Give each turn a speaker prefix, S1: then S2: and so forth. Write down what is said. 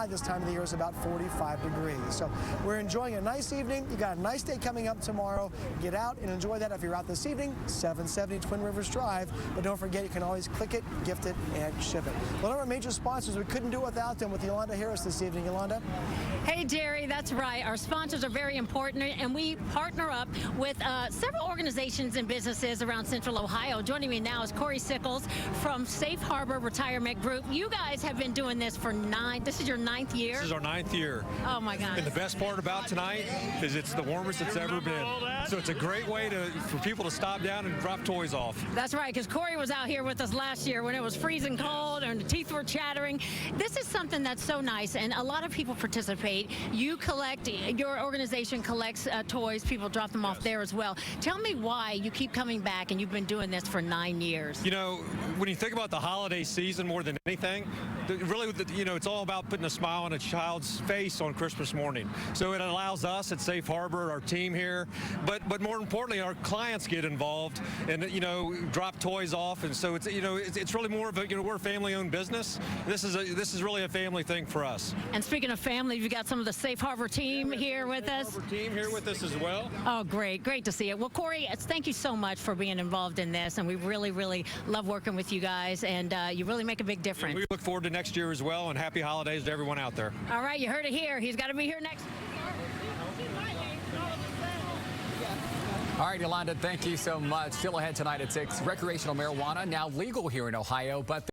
S1: high this time of the year is about 45 degrees. So we're enjoying a nice evening. You got a nice day coming up tomorrow. Get out and enjoy that. If you're out this evening, 770 Twin Rivers Drive. But don't forget, you can always click it, gift it, and ship it. One of our major sponsors, we couldn't do it without them, with Yolanda Harris this evening. Yolanda?
S2: Hey, Jerry, that's right. Our sponsors are very important, and we partner up with several organizations and businesses around Central Ohio. Joining me now is Corey Sickles from Safe Harbor Retirement Group. You guys have been doing this for this is your 9th year?
S3: This is our 9th year.
S2: Oh, my God.
S3: And the best part about tonight is it's the warmest it's ever been. So it's a great way for people to stop down and drop toys off.
S2: That's right, because Corey was out here with us last year when it was freezing cold and the teeth were chattering. This is something that's so nice, and a lot of people participate. You collect, your organization collects toys. People drop them off there as well. Tell me why you keep coming back, and you've been doing this for 9 years.
S3: You know, when you think about the holiday season more than anything, really, you know, it's all about putting a smile on a child's face on Christmas morning. So it allows us at Safe Harbor, our team here, but more importantly, our clients get involved and, you know, drop toys off. And so it's, you know, it's really more of a, you know, we're a family-owned business. This is really a family thing for us.
S2: And speaking of family, you've got some of the Safe Harbor team here with us.
S3: Safe Harbor team here with us as well.
S2: Oh, great to see it. Well, Corey, thank you so much for being involved in this, and we really love working with you guys, and you really make a big difference.
S3: And we look forward to next year as well, and happy holidays to everyone out there.
S2: All right, you heard it here. He's got to be here next.
S4: All right, Yolanda, thank you so much. Still ahead tonight at 6, recreational marijuana now legal here in Ohio, but